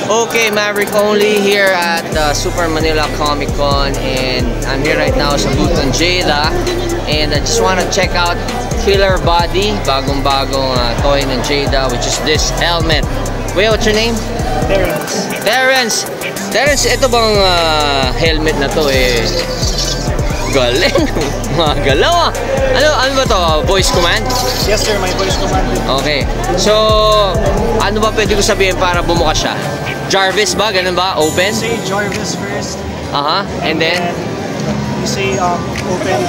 Okay, Maverick Only here at Super Manila Comic Con, and I'm here right now sa booth ng Jada, and I just want to check out Killer Body, bagong-bagong toy ng Jada, which is this helmet. Wait, what's your name? Terrence, ito bang helmet na to galing, mga galaw Ano ba to? Voice command? Yes sir, my voice command. Okay. So, ano ba pwede ko sabihin para bumuka siya? Jarvis ba? Ganun ba? Open? You say Jarvis first. And then? You say open.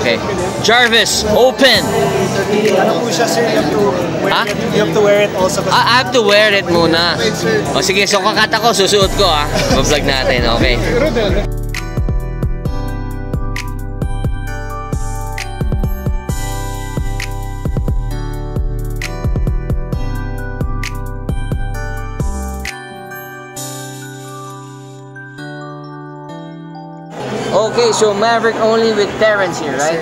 Okay. Jarvis, open! Ano po siya sir? You have to wear it also. I have to wear it muna. O sige, so kakata ko, susuot ko Mag-vlog natin, okay. Okay, so Maverick Only with Terrence here, right?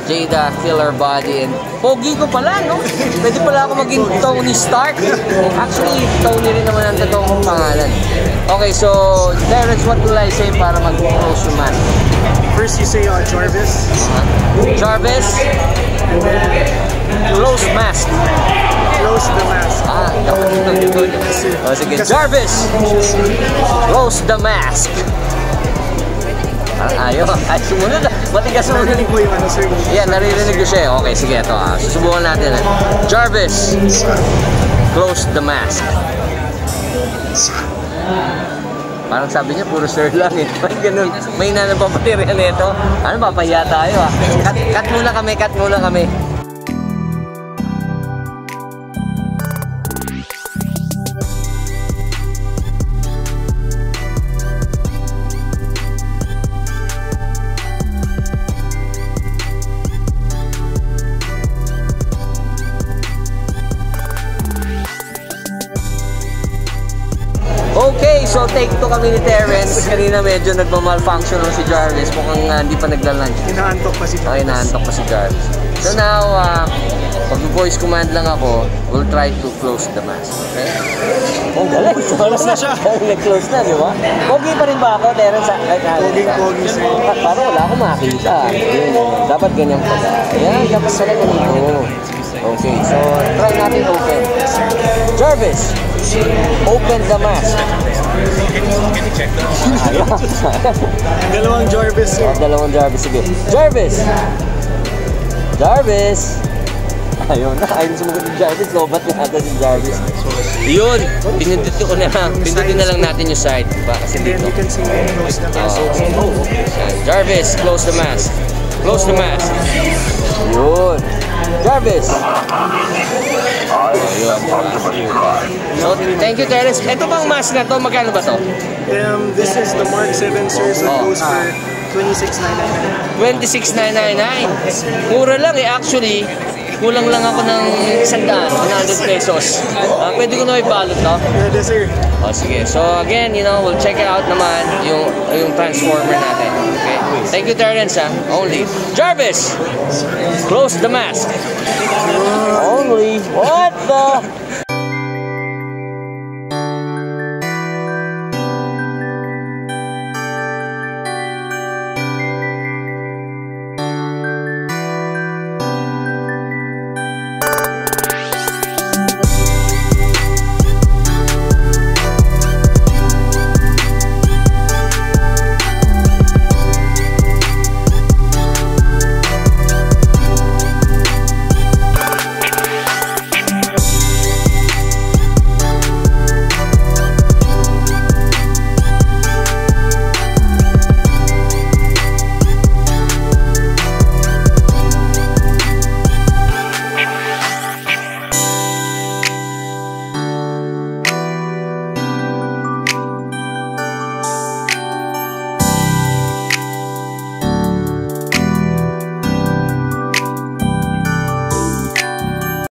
Jada, Killer Body, and pogi ko pala, no? Pwede pala ako maging Tony Stark. Actually, Tony rin naman ang totoong pangalan. Okay, so Terrence, what will I say para mag-close yung mask? First, you say Jarvis. Jarvis, close mask. Close the mask. Sige, Jarvis, close the mask. Ayaw sumunod matigas sumunod. Narinig mo yung sir? Yeah, naririnig ko siya Okay, sige, ito susubukan natin Jarvis, close the mask. Parang sabi niya, puro sir lang ganun. May nanapapatirihan nito. Ano, papahiya tayo Cut muna kami. Okay, so take 2 kami ni Terrence. Kanina medyo nagma-malfunction si Jarvis. Mukhang hindi pa nagla-lunch. Inaantok pa si Jarvis. Okay, inaantok pa si Jarvis. So now, pag-voice command lang ako, we'll try to close the mask. Okay? Galing. Close na siya. Nag-close na, di ba? Pogi pa rin ba ako, Terrence? Pogi, sir. Parang wala akong makita. Dapat ganyan pa. Ayan, dapat pala ganito. Okay, so try natin open. Jarvis, open the mask. Dalawang Jarvis, sir. Dalawang Jarvis, sige. Jarvis! Ayun sumagot ni Jarvis. Lobat na natin si Jarvis. Yun, pindutin na lang natin yung side. And then you can see close the mask. Jarvis, close the mask. Close the mask. Yun. Jarvis. So, thank you, Terrence. Ito bang mask na to? Magkano ba to? This is the Mark 7, sir. So it goes for $26,999. $26,999. Mura lang actually. Kulang lang ako ng 100 pesos. Pwede ko na ibalot to? Pwede, sir. Sige. So again, we'll check it out naman yung transformer natin. Okay? Thank you, Terrence, Only. Jarvis! Close the mask. Only. What the?